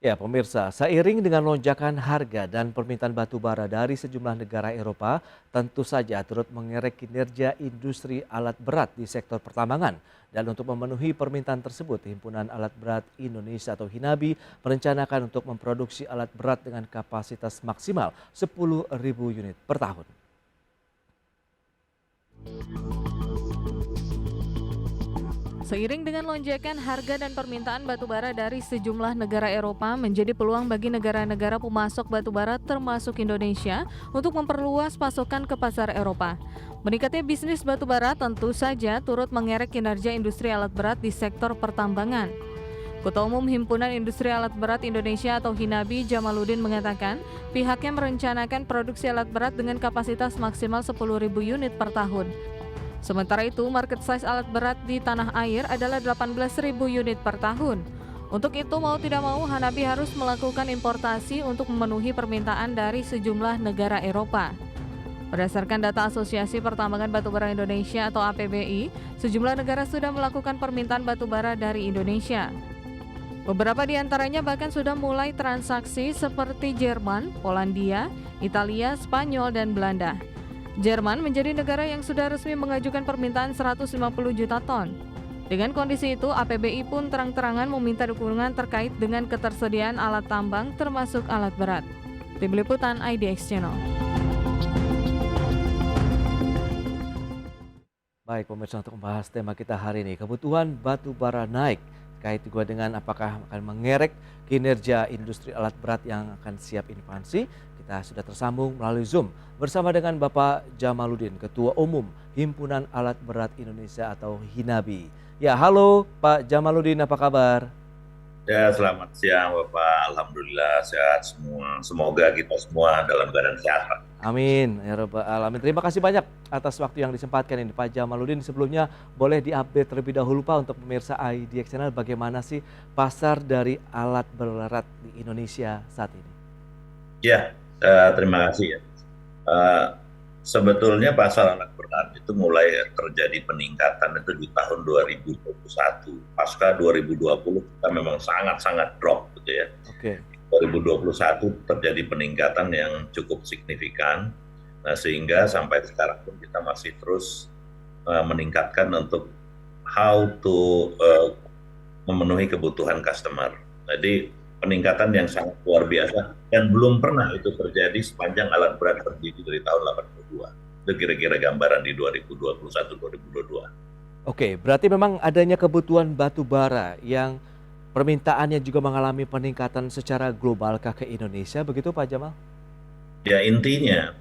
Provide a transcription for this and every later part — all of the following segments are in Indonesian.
Ya, pemirsa, seiring dengan lonjakan harga dan permintaan batu bara dari sejumlah negara Eropa, tentu saja turut mengerek kinerja industri alat berat di sektor pertambangan. Dan untuk memenuhi permintaan tersebut, Himpunan Alat Berat Indonesia atau HINABI merencanakan untuk memproduksi alat berat dengan kapasitas maksimal 10.000 unit per tahun. Seiring dengan lonjakan harga dan permintaan batubara dari sejumlah negara Eropa menjadi peluang bagi negara-negara pemasok batubara termasuk Indonesia untuk memperluas pasokan ke pasar Eropa. Meningkatnya bisnis batubara tentu saja turut mengerek kinerja industri alat berat di sektor pertambangan. Ketua Umum Himpunan Industri Alat Berat Indonesia atau HINABI Jamaluddin mengatakan pihaknya merencanakan produksi alat berat dengan kapasitas maksimal 10.000 unit per tahun. Sementara itu, market size alat berat di tanah air adalah 18.000 unit per tahun. Untuk itu, mau tidak mau, Hanabi harus melakukan importasi untuk memenuhi permintaan dari sejumlah negara Eropa. Berdasarkan data Asosiasi Pertambangan Batubara Indonesia atau APBI, sejumlah negara sudah melakukan permintaan batubara dari Indonesia. Beberapa di antaranya bahkan sudah mulai transaksi seperti Jerman, Polandia, Italia, Spanyol, dan Belanda. Jerman menjadi negara yang sudah resmi mengajukan permintaan 150 juta ton. Dengan kondisi itu, APBI pun terang-terangan meminta dukungan terkait dengan ketersediaan alat tambang termasuk alat berat. Tim Liputan IDX Channel. Baik pemirsa, untuk membahas tema kita hari ini, kebutuhan batu bara naik. Terkait juga dengan apakah akan mengerek kinerja industri alat berat yang akan siap invasi. Kita sudah tersambung melalui Zoom bersama dengan Bapak Jamaluddin, Ketua Umum Himpunan Alat Berat Indonesia atau HINABI. Ya, halo Pak Jamaluddin, apa kabar? Ya, selamat siang Bapak. Alhamdulillah sehat semua. Semoga kita semua dalam keadaan sehat, Pak. Amin, ya Rabbal Alamin. Terima kasih banyak atas waktu yang disempatkan ini Pak Jamaluddin. Sebelumnya boleh diupdate terlebih dahulu Pak untuk pemirsa IDX Channel, bagaimana sih pasar dari alat berat di Indonesia saat ini? Ya, terima kasih ya. Eh, Sebetulnya pasar alat berat itu mulai terjadi peningkatan itu di tahun 2021. Pasca 2020 kita memang sangat-sangat drop gitu ya. Oke. 2021 terjadi peningkatan yang cukup signifikan. Nah, sehingga sampai sekarang pun kita masih terus meningkatkan untuk how to memenuhi kebutuhan customer. Jadi peningkatan yang sangat luar biasa dan belum pernah itu terjadi sepanjang alat berat berdiri dari tahun 82. Itu kira-kira gambaran di 2021-2022. Oke, berarti memang adanya kebutuhan batu bara yang permintaannya juga mengalami peningkatan secara global ke Indonesia, begitu Pak Jamal? Ya intinya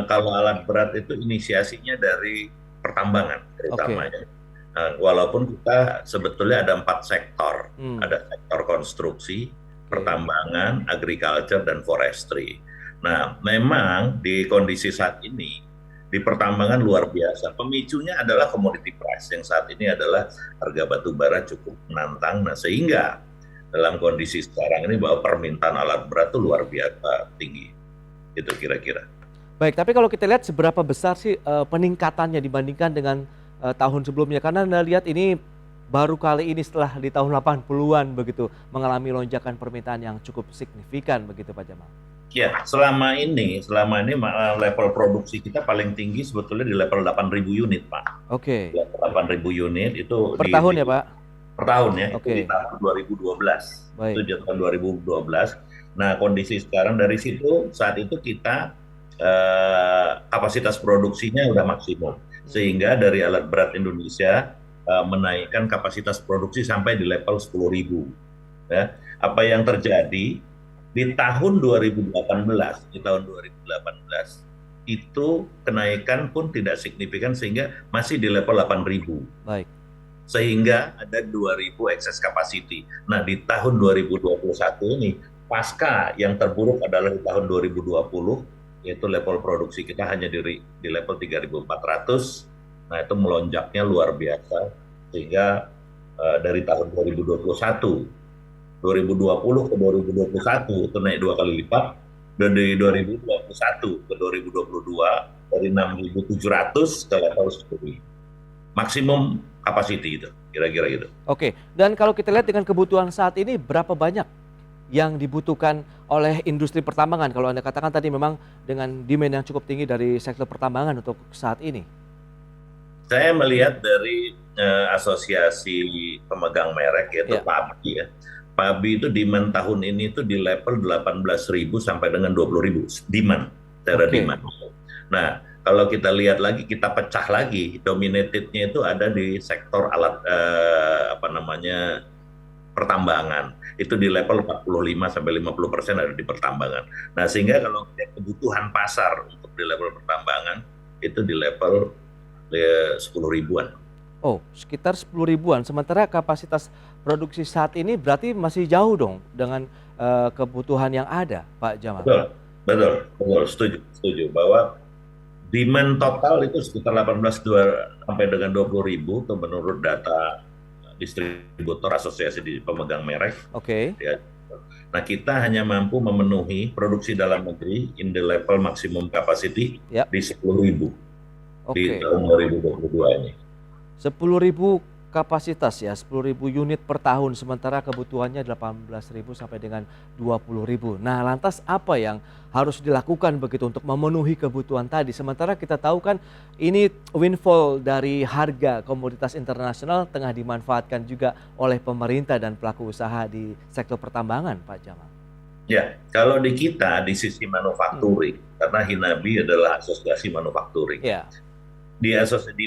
kalau alat berat itu inisiasinya dari pertambangan Oke. terutamanya. Walaupun kita sebetulnya ada 4 sektor, Hmm. ada sektor konstruksi, Oke. pertambangan, agriculture, dan forestry. Nah, memang di kondisi saat ini, di pertambangan luar biasa. Pemicunya adalah commodity price, yang saat ini adalah harga batu bara cukup menantang. Nah, sehingga dalam kondisi sekarang ini bahwa permintaan alat berat itu luar biasa tinggi. Itu kira-kira. Baik, tapi kalau kita lihat seberapa besar sih peningkatannya dibandingkan dengan tahun sebelumnya? Karena Anda lihat ini baru kali ini setelah di tahun 80-an begitu mengalami lonjakan permintaan yang cukup signifikan begitu Pak Jamal. Ya, selama ini level produksi kita paling tinggi sebetulnya di level 8.000 unit, Pak. Oke. Level 8.000 unit itu Per tahun ya Pak? per tahun ya, itu Oke. di tahun 2012. Itu Baik. di tahun 2012. Nah, kondisi sekarang dari situ, saat itu kita kapasitas produksinya udah maksimum. Sehingga dari alat berat Indonesia menaikkan kapasitas produksi sampai di level 10.000. Ya. Apa yang terjadi di tahun 2018, itu kenaikan pun tidak signifikan sehingga masih di level 8.000. Baik. Sehingga ada 2.000 excess capacity. Nah, di tahun 2021 ini, pasca yang terburuk adalah di tahun 2020, yaitu level produksi kita hanya di level 3.400. Nah, itu melonjaknya luar biasa. Sehingga dari tahun 2020 ke 2021 itu naik 2 kali lipat, dan dari 2021 ke 2022 dari 6.700 ke level 10.000. Maksimum capacity itu, kira-kira gitu. Oke, dan kalau kita lihat dengan kebutuhan saat ini berapa banyak yang dibutuhkan oleh industri pertambangan? Kalau Anda katakan tadi memang dengan demand yang cukup tinggi dari sektor pertambangan untuk saat ini. Saya melihat dari asosiasi pemegang merek yaitu Ya, PABI ya. PABI itu demand tahun ini itu di level 18.000 sampai dengan 20.000 demand, secara oke. demand. Nah, kalau kita lihat lagi, kita pecah lagi, dominatednya itu ada di sektor alat apa namanya pertambangan. Itu di level 45 sampai 50% ada di pertambangan. Nah, sehingga kalau kebutuhan pasar untuk di level pertambangan itu di level 10 ribuan. Oh, sekitar 10 ribuan. Sementara kapasitas produksi saat ini berarti masih jauh dong dengan kebutuhan yang ada, Pak Jamal. Betul, betul, betul, setuju bahwa demand total itu sekitar 18 sampai dengan 20.000 itu menurut data distributor asosiasi di pemegang merek. Oke. Ya. Nah, kita hanya mampu memenuhi produksi dalam negeri in the level maksimum capacity Ya, di 10.000 di oke. tahun 2022 ini. 10.000 kapasitas ya, 10.000 unit per tahun, sementara kebutuhannya 18.000 sampai dengan 20.000. Nah, lantas apa yang harus dilakukan begitu untuk memenuhi kebutuhan tadi? Sementara kita tahu kan ini windfall dari harga komoditas internasional tengah dimanfaatkan juga oleh pemerintah dan pelaku usaha di sektor pertambangan, Pak Jamal. Ya, kalau di kita di sisi manufacturing, karena Hinabi adalah asosiasi manufacturing. Ya, Di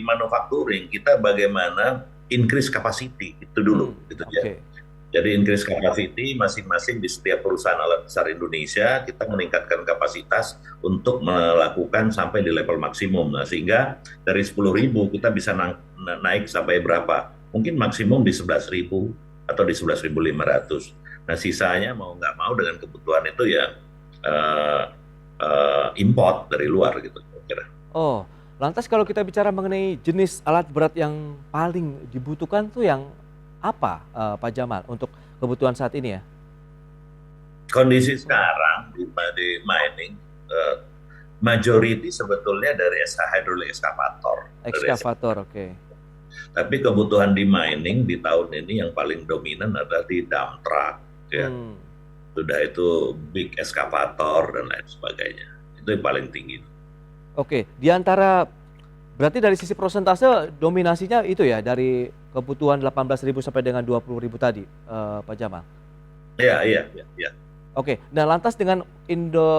manufacturing kita bagaimana increase capacity itu dulu gitu ya. oke. Jadi increase capacity masing-masing di setiap perusahaan alat besar Indonesia kita meningkatkan kapasitas untuk melakukan sampai di level maksimum. Nah, sehingga dari 10.000 kita bisa naik sampai berapa? Mungkin maksimum di 11.000 atau di 11.500. Nah, sisanya mau nggak mau dengan kebutuhan itu ya import dari luar gitu kira. Oh, lantas kalau kita bicara mengenai jenis alat berat yang paling dibutuhkan tuh yang apa, Pak Jamal, untuk kebutuhan saat ini ya? Kondisi sekarang di mining majority sebetulnya dari hydraulic excavator. Ekskavator, oke. Tapi kebutuhan di mining di tahun ini yang paling dominan adalah di dump truck ya. Hmm, Sudah itu big excavator dan lain sebagainya. Itu yang paling tinggi. oke, di antara berarti dari sisi persentase dominasinya itu ya dari kebutuhan 18.000 sampai dengan 20.000 tadi, Pak Jamal? Iya, iya, iya, iya. Oke, nah lantas dengan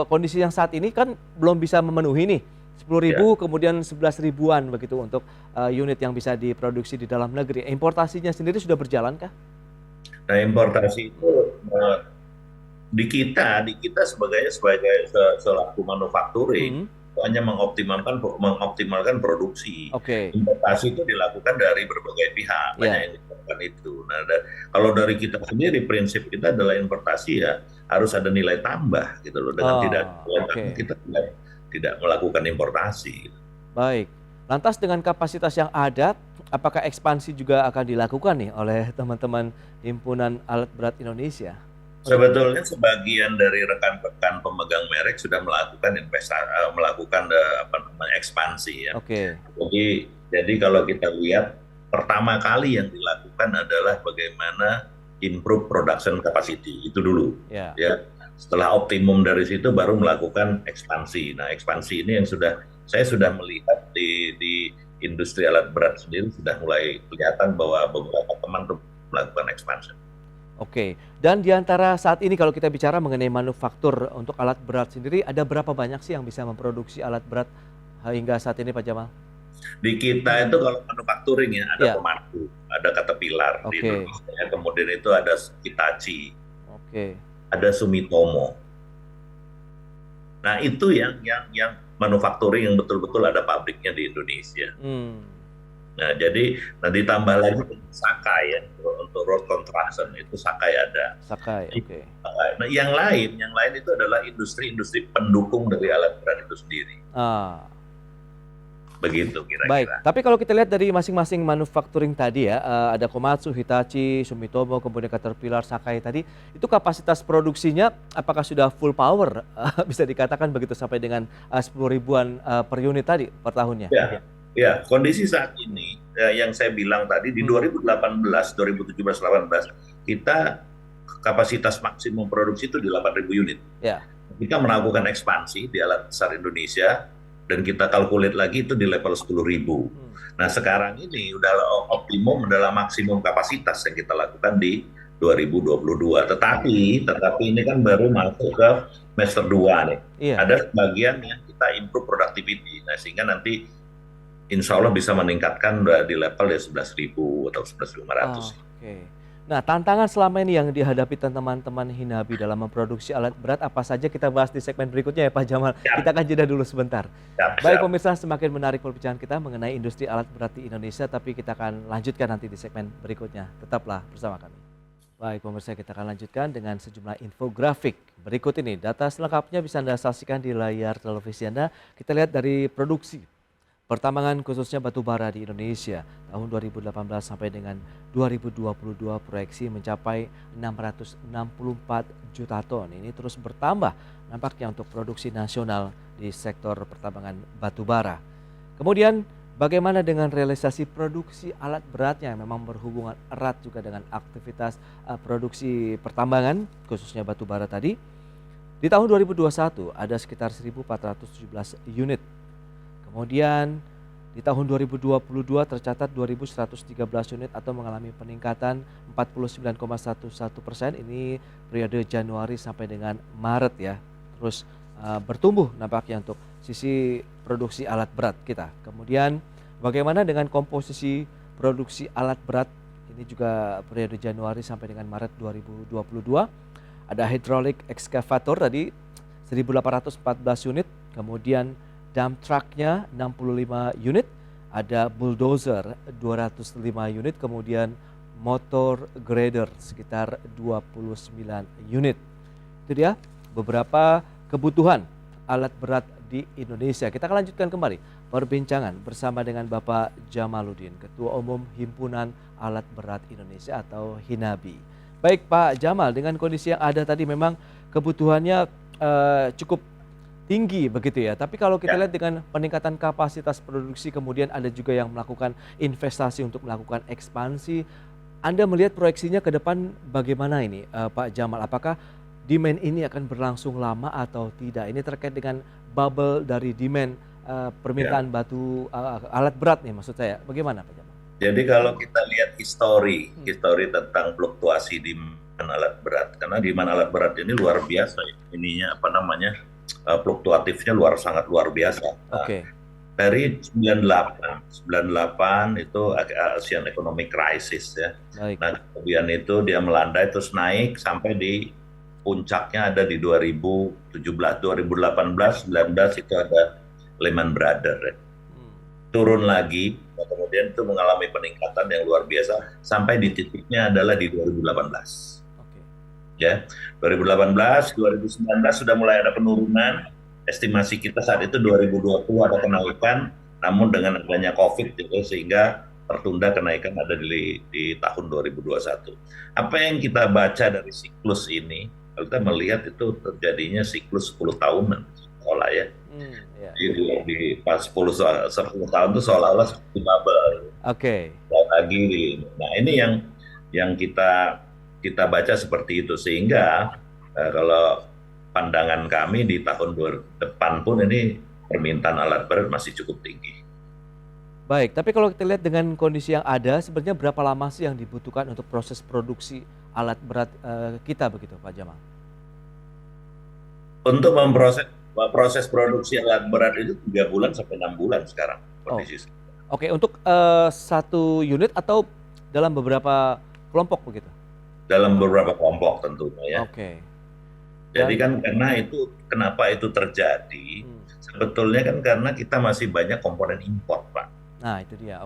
kondisi yang saat ini kan belum bisa memenuhi nih 10.000 Ya. kemudian 11 ribuan begitu untuk unit yang bisa diproduksi di dalam negeri. Importasinya sendiri sudah berjalan kah? Nah, importasi itu di kita sebagai selaku manufacturing Hmm, itu hanya mengoptimalkan produksi. oke, Importasi itu dilakukan dari berbagai pihak, banyak ya, yang dilakukan itu. Nah, kalau dari kita sendiri prinsip kita adalah importasi ya harus ada nilai tambah gitu loh. Dengan tidak ada nilai oke, tambah kita tidak melakukan importasi. baik. Lantas dengan kapasitas yang ada, apakah ekspansi juga akan dilakukan nih oleh teman-teman Himpunan Alat Berat Indonesia? Sebetulnya sebagian dari rekan-rekan pemegang merek sudah melakukan apa namanya ekspansi ya. Oke, Jadi kalau kita lihat pertama kali yang dilakukan adalah bagaimana improve production capacity itu dulu ya. ya. Setelah optimum dari situ baru melakukan ekspansi. Nah, ekspansi ini yang saya sudah melihat di industri alat berat sendiri sudah mulai kelihatan bahwa beberapa teman melakukan expansion. Oke, dan di antara saat ini kalau kita bicara mengenai manufaktur untuk alat berat sendiri, ada berapa banyak sih yang bisa memproduksi alat berat hingga saat ini, Pak Jamal? Di kita itu kalau manufacturing ya ada Ya, Komatsu, ada Caterpillar di oke, Indonesia, kemudian itu ada Hitachi, oke, ada Sumitomo. Nah, itu yang manufacturing yang betul-betul ada pabriknya di Indonesia. hmm, Nah, ditambah lagi Sakai ya untuk road construction itu Sakai ada. Sakai, oke. Nah, yang lain itu adalah industri-industri pendukung dari alat berat itu sendiri. Ah, Begitu baik. kira-kira. Tapi kalau kita lihat dari masing-masing manufacturing tadi ya, ada Komatsu, Hitachi, Sumitomo, kemudian Caterpillar, Sakai tadi, itu kapasitas produksinya apakah sudah full power? Bisa dikatakan begitu sampai dengan 10 ribuan per unit tadi per tahunnya? Ya, ya, kondisi saat ini yang saya bilang tadi di Hmm, 2018, 2017, 2018 kita kapasitas maksimum produksi itu di 8.000 unit. Ya. Kita melakukan ekspansi di alat besar Indonesia dan kita kalkulit lagi itu di level 10.000. Nah sekarang ini udah optimum adalah maksimum kapasitas yang kita lakukan di 2022. Tetapi ini kan baru masuk ke semester 2 nih. Iya. Ada sebagian yang kita improve productivity. Nah sehingga nanti insya Allah bisa meningkatkan di level ya 11.000 atau 11.500. Oke. Nah, tantangan selama ini yang dihadapi teman-teman Hinabi dalam memproduksi alat berat apa saja kita bahas di segmen berikutnya ya Pak Jamal. Siap. Kita akan jeda dulu sebentar. Siap. Baik pemirsa, semakin menarik perbincangan kita mengenai industri alat berat di Indonesia, tapi kita akan lanjutkan nanti di segmen berikutnya. Tetaplah bersama kami. Baik pemirsa, kita akan lanjutkan dengan sejumlah infografik. Berikut ini data selengkapnya bisa Anda saksikan di layar televisi Anda. Kita lihat dari produksi pertambangan khususnya batu bara di Indonesia tahun 2018 sampai dengan 2022 proyeksi mencapai 664 juta ton. Ini terus bertambah nampaknya untuk produksi nasional di sektor pertambangan batu bara. Kemudian bagaimana dengan realisasi produksi alat beratnya yang memang berhubungan erat juga dengan aktivitas produksi pertambangan khususnya batu bara tadi. Di tahun 2021 ada sekitar 1.417 unit. Kemudian di tahun 2022 tercatat 2.113 unit atau mengalami peningkatan 49,11%. Ini periode Januari sampai dengan Maret ya. Terus bertumbuh nampaknya untuk sisi produksi alat berat kita. Kemudian bagaimana dengan komposisi produksi alat berat? Ini juga periode Januari sampai dengan Maret 2022. Ada hydraulic excavator tadi 1.814 unit. Kemudian dump trucknya 65 unit, ada bulldozer 205 unit, kemudian motor grader sekitar 29 unit. Itu dia beberapa kebutuhan alat berat di Indonesia. Kita akan lanjutkan kembali perbincangan bersama dengan Bapak Jamaluddin, Ketua Umum Himpunan Alat Berat Indonesia atau Hinabi. Baik Pak Jamal, dengan kondisi yang ada tadi memang kebutuhannya cukup tinggi begitu ya. Tapi kalau kita lihat dengan peningkatan kapasitas produksi, kemudian ada juga yang melakukan investasi untuk melakukan ekspansi. Anda melihat proyeksinya ke depan bagaimana ini Pak Jamal? Apakah demand ini akan berlangsung lama atau tidak? Ini terkait dengan bubble dari demand permintaan batu alat berat nih maksud saya. Bagaimana Pak Jamal? Jadi kalau kita lihat histori tentang fluktuasi demand alat berat, karena demand alat berat ini luar biasa ya. Ininya apa namanya? Fluktuatifnya sangat luar biasa. Nah, dari 98 itu Asian Economic Crisis ya. Baik. Nah kemudian itu dia melandai terus naik sampai di puncaknya ada di 2017, 2018, 19 itu ada Lehman Brothers. Ya. Turun lagi, kemudian itu mengalami peningkatan yang luar biasa sampai di titiknya adalah di 2018. Ya, 2018, 2019 sudah mulai ada penurunan. Estimasi kita saat itu 2020 ada kenaikan, namun dengan adanya COVID gitu, sehingga tertunda kenaikan ada di tahun 2021. Apa yang kita baca dari siklus ini, kita melihat itu terjadinya siklus 10 tahunan seolah ya. Di pas 10 tahun itu seolah-olah seperti bubble. Lagi. Nah ini yang kita baca seperti itu, sehingga kalau pandangan kami di tahun depan pun ini permintaan alat berat masih cukup tinggi. Baik, tapi kalau kita lihat dengan kondisi yang ada, sebenarnya berapa lama sih yang dibutuhkan untuk proses produksi alat berat kita begitu Pak Jamal? Untuk proses produksi alat berat itu 3 bulan sampai 6 bulan sekarang. Oke, untuk satu unit atau dalam beberapa kelompok begitu? Dalam beberapa kelompok tentunya ya. Jadi kan kenapa itu terjadi? Sebetulnya kan karena kita masih banyak komponen import, Pak. Nah itu dia,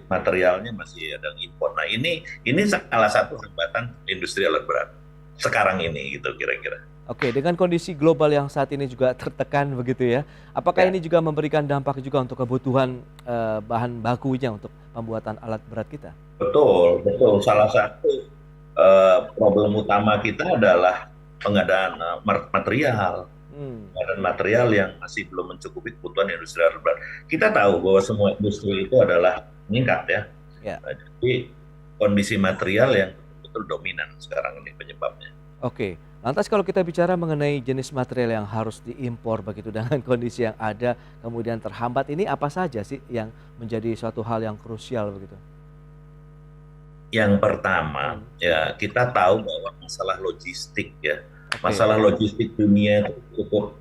Materialnya masih ada import. Nah ini salah satu hambatan industri alat berat sekarang ini gitu kira-kira. Dengan kondisi global yang saat ini juga tertekan begitu ya. Apakah ini juga memberikan dampak juga untuk kebutuhan bahan bakunya untuk pembuatan alat berat kita? Betul. Salah satu problem utama kita adalah pengadaan material. Material yang masih belum mencukupi kebutuhan industri alat berat. Kita tahu bahwa semua industri itu adalah meningkat ya. Nah, jadi kondisi material yang betul-betul dominan sekarang ini penyebabnya. Oke, lantas kalau kita bicara mengenai jenis material yang harus diimpor begitu dengan kondisi yang ada kemudian terhambat, ini apa saja sih yang menjadi suatu hal yang krusial begitu? Yang pertama, Hmm, ya kita tahu bahwa masalah logistik ya, oke, masalah logistik dunia itu cukup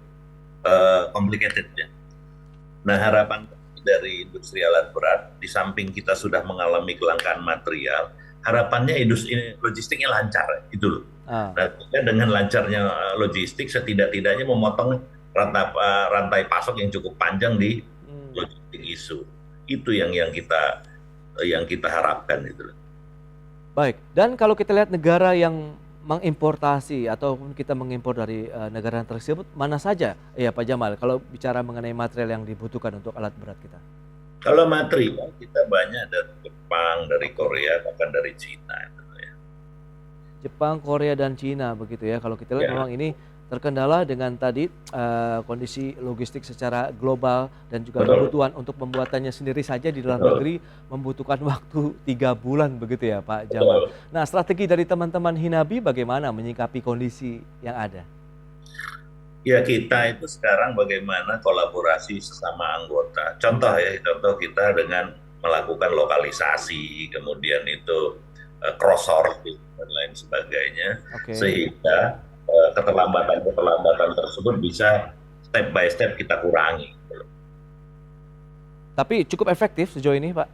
complicated ya. Nah, harapan dari industri alat berat, di samping kita sudah mengalami kelangkaan material, harapannya industri logistiknya lancar, gitu loh. ah, Nah, dengan lancarnya logistik, setidak-tidaknya memotong rantai pasok yang cukup panjang di hmm. logistik isu. Itu yang kita harapkan, gitu loh. Baik, dan kalau kita lihat negara yang mengimportasi ataupun kita mengimpor dari negara tersebut mana saja ya Pak Jamal kalau bicara mengenai material yang dibutuhkan untuk alat berat kita? Kalau material, kita banyak dari Jepang, dari Oke. Korea, bahkan dari Cina. Gitu ya. Jepang, Korea, dan Cina begitu ya. Kalau kita lihat Ya, memang ini terkendala dengan tadi kondisi logistik secara global dan juga betul, kebutuhan untuk pembuatannya sendiri saja di dalam betul, negeri membutuhkan waktu 3 bulan begitu ya Pak Jamal. betul. Nah, strategi dari teman-teman Hinabi bagaimana menyikapi kondisi yang ada? Ya kita itu sekarang bagaimana kolaborasi sesama anggota. Contoh kita dengan melakukan lokalisasi, kemudian itu cross sourcing dan lain sebagainya, Oke. sehingga keterlambatan-keterlambatan tersebut bisa step by step kita kurangi. Tapi cukup efektif sejauh ini Pak?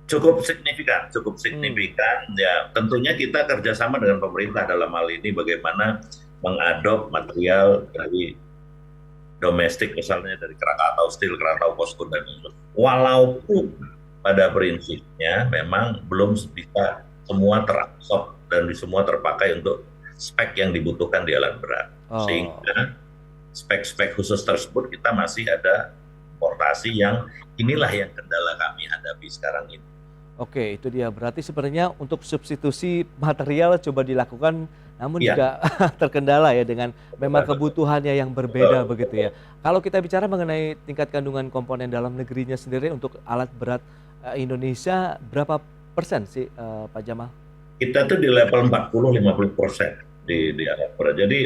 Cukup Hmm, signifikan. Ya, tentunya kita kerjasama dengan pemerintah dalam hal ini bagaimana mengadop material dari domestik misalnya dari Krakatau Steel, Krakatau Poskon dan itu. Walaupun pada prinsipnya memang belum bisa semua terabsorb dan semua terpakai untuk spek yang dibutuhkan di alat berat. oh. Sehingga spek-spek khusus tersebut kita masih ada importasi yang inilah yang kendala kami hadapi sekarang ini. Oke, itu dia. Berarti sebenarnya untuk substitusi material coba dilakukan, namun Iya, juga terkendala ya dengan memang betul, kebutuhannya yang berbeda betul, begitu ya. betul. Kalau kita bicara mengenai tingkat kandungan komponen dalam negerinya sendiri untuk alat berat Indonesia berapa persen sih Pak Jamal? Kita tuh di level 40-50% Hmm, di alat berat. Jadi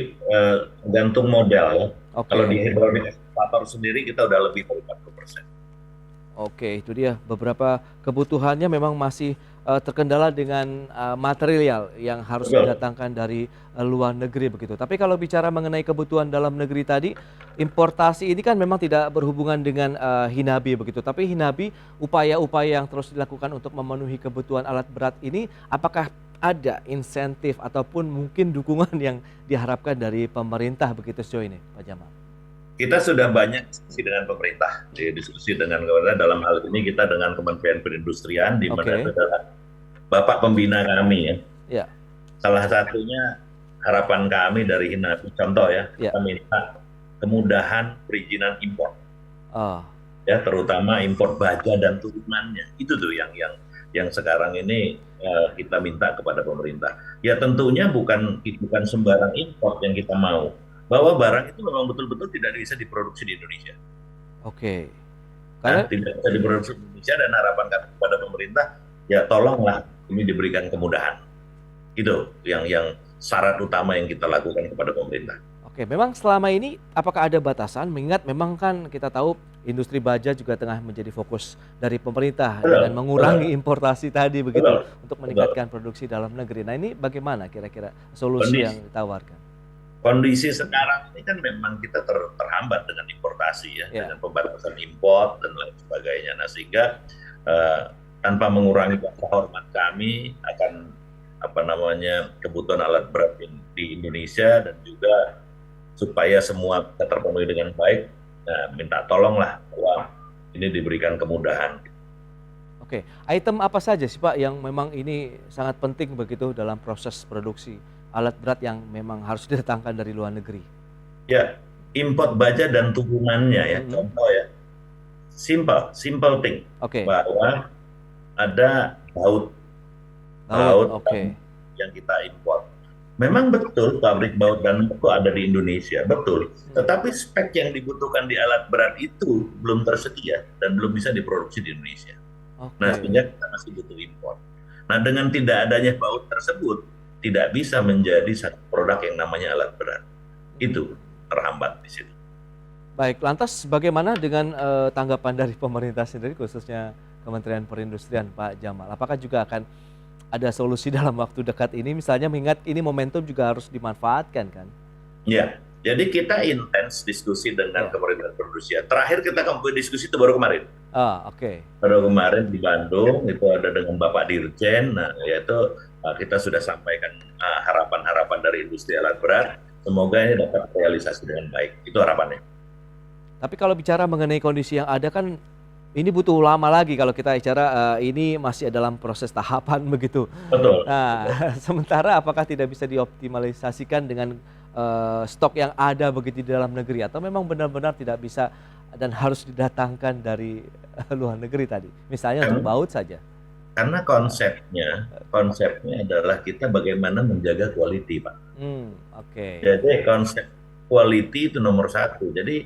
tergantung model ya. Kalau di oke. hidrolik ekskavator sendiri kita udah lebih dari 40%. Oke, itu dia beberapa kebutuhannya memang masih terkendala dengan material yang harus Betul. didatangkan dari luar negeri begitu. Tapi kalau bicara mengenai kebutuhan dalam negeri tadi, importasi ini kan memang tidak berhubungan dengan Hinabi begitu. Tapi Hinabi upaya-upaya yang terus dilakukan untuk memenuhi kebutuhan alat berat ini, apakah ada insentif ataupun mungkin dukungan yang diharapkan dari pemerintah begitu sejauh ini, Pak Jamal? Kita sudah banyak diskusi dengan pemerintah, diskusi dengan pemerintah dalam hal ini kita dengan Kementerian Perindustrian, di mana itu Oke, adalah Bapak pembina kami ya. ya, Salah satunya harapan kami dari Hinabi, contoh ya, ya. kita minta kemudahan perizinan impor, Oh, ya terutama impor baja dan turunannya. Itu tuh yang sekarang ini kita minta kepada pemerintah. Ya tentunya bukan sembarang impor yang kita mau, bahwa barang itu memang betul-betul tidak bisa diproduksi di Indonesia. oke. Nah, Karena tidak bisa diproduksi di Indonesia dan harapan kami kepada pemerintah, ya tolonglah ini diberikan kemudahan. Itu yang syarat utama yang kita lakukan kepada pemerintah. oke, memang selama ini apakah ada batasan? Mengingat memang kan kita tahu industri baja juga tengah menjadi fokus dari pemerintah dengan Betul, mengurangi betul, importasi tadi begitu betul, untuk betul. meningkatkan produksi dalam negeri. Nah, ini bagaimana kira-kira solusi yang Kondisi ditawarkan? kondisi sekarang ini kan memang kita terhambat dengan importasi ya, Ya, dengan pembatasan impor dan lain sebagainya. Nah, sehingga eh, tanpa mengurangi rasa hormat kami akan apa namanya kebutuhan alat berat di Indonesia dan juga supaya semua bisa terpenuhi dengan baik, nah, minta tolonglah bahwa ini diberikan kemudahan. oke. Item apa saja sih Pak yang memang ini sangat penting begitu dalam proses produksi alat berat yang memang harus didatangkan dari luar negeri? Ya, import baja dan turunannya ya, Mm-mm. contoh ya, simple thing, Oke, bahwa ada baut laut, baut oke. yang kita import. Memang betul pabrik baut dan itu ada di Indonesia, betul. Hmm, Tetapi spek yang dibutuhkan di alat berat itu belum tersedia dan belum bisa diproduksi di Indonesia. Nah, oke. sehingga kita masih butuh impor. Nah, dengan tidak adanya baut tersebut, tidak bisa menjadi satu produk yang namanya alat berat. Itu terhambat di situ. Baik, lantas bagaimana dengan tanggapan dari pemerintah sendiri khususnya Kementerian Perindustrian Pak Jamal? Apakah juga akan ada solusi dalam waktu dekat ini misalnya mengingat ini momentum juga harus dimanfaatkan kan? Ya, jadi kita intens diskusi dengan Ya. Kementerian Perindustrian. Terakhir kita diskusi itu baru kemarin. Ah, oke. Baru kemarin di Bandung itu ada dengan Bapak Dirjen, nah yaitu kita sudah sampaikan harapan-harapan dari industri alat berat. Semoga ini dapat realisasi dengan baik. Itu harapannya. Tapi kalau bicara mengenai kondisi yang ada kan ini butuh lama lagi kalau kita bicara ini masih dalam proses tahapan begitu. Betul. Nah, sementara apakah tidak bisa dioptimalisasikan dengan stok yang ada begitu di dalam negeri atau memang benar-benar tidak bisa dan harus didatangkan dari luar negeri tadi? Misalnya untuk Karena, baut saja. karena konsepnya adalah kita bagaimana menjaga quality, Pak. Oke. Jadi konsep quality itu nomor satu. Jadi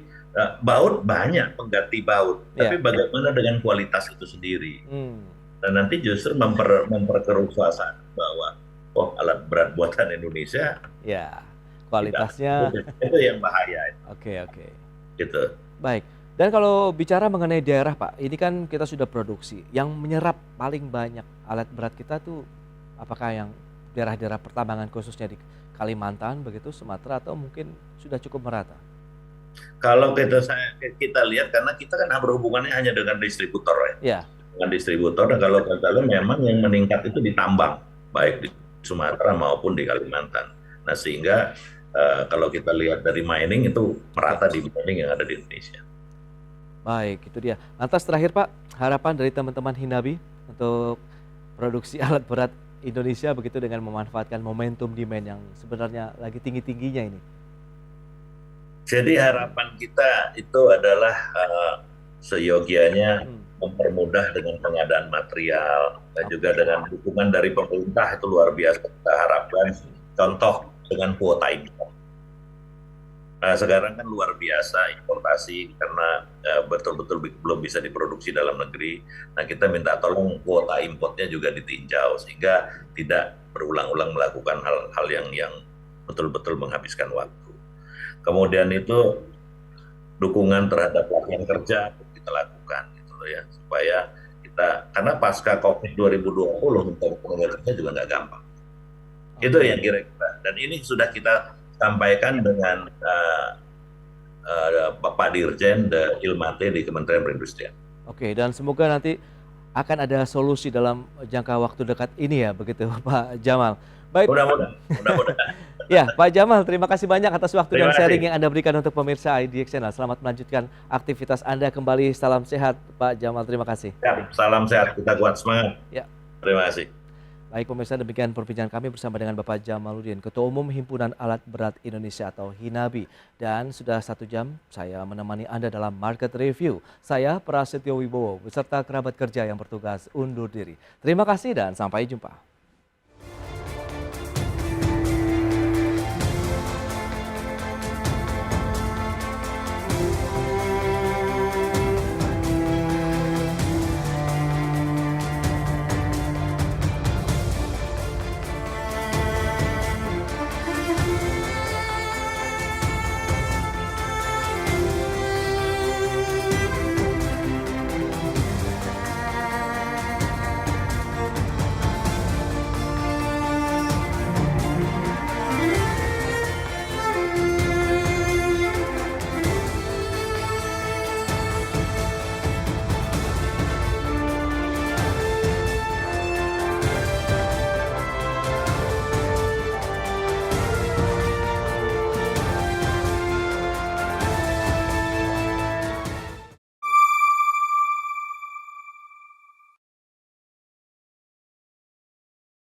baut banyak pengganti baut, Ya. tapi bagaimana dengan kualitas itu sendiri? Hmm. Dan nanti justru memperkeruh suasana bahwa alat berat buatan Indonesia Ya. tidak, Kualitasnya. itu yang bahaya, Oke, oke. gitu. Baik. Dan kalau bicara mengenai daerah, Pak, ini kan kita sudah produksi. Yang menyerap paling banyak alat berat kita tuh apakah yang daerah-daerah pertambangan khususnya di Kalimantan begitu, Sumatera atau mungkin sudah cukup merata? Kalau kita lihat karena kita kan berhubungannya hanya dengan distributor ya, Ya. dengan distributor. Dan kalau kita lihat memang yang meningkat itu di tambang, baik di Sumatera maupun di Kalimantan. Nah sehingga kalau kita lihat dari mining itu merata di mining yang ada di Indonesia. Baik, itu dia. Lantas terakhir Pak, harapan dari teman-teman Hinabi untuk produksi alat berat Indonesia begitu dengan memanfaatkan momentum demand yang sebenarnya lagi tinggi-tingginya ini. Jadi harapan kita itu adalah seyogianya Hmm. mempermudah dengan pengadaan material dan juga dengan dukungan dari pemerintah itu luar biasa kita harapkan. Contoh dengan kuota impor. Nah, sekarang kan luar biasa importasi karena betul-betul belum bisa diproduksi dalam negeri. Nah, kita minta tolong kuota importnya juga ditinjau sehingga tidak berulang-ulang melakukan hal-hal yang betul-betul menghabiskan waktu. Kemudian itu dukungan terhadap latihan kerja kita lakukan gitu loh ya, supaya kita karena pasca Covid 2020 mencari tenaga kerja juga nggak gampang. Itu yang kira-kira. Dan ini sudah kita sampaikan dengan Bapak Dirjen Ilmate di Kementerian Perindustrian. Oke, dan semoga nanti akan ada solusi dalam jangka waktu dekat ini ya, begitu Pak Jamal. Baik, Mudah-mudahan. ya Pak Jamal, terima kasih banyak atas waktu dan Terima kasih. sharing yang Anda berikan untuk pemirsa IDX Channel. Selamat melanjutkan aktivitas Anda kembali. Salam sehat Pak Jamal, terima kasih. Ya, salam sehat, kita kuat semangat. Ya. Terima kasih. Baik pemirsa, demikian perbincangan kami bersama dengan Bapak Jamaluddin, Ketua Umum Himpunan Alat Berat Indonesia atau Hinabi. Dan sudah 1 jam saya menemani Anda dalam Market Review. Saya Prasetyo Wibowo beserta kerabat kerja yang bertugas undur diri. Terima kasih dan sampai jumpa.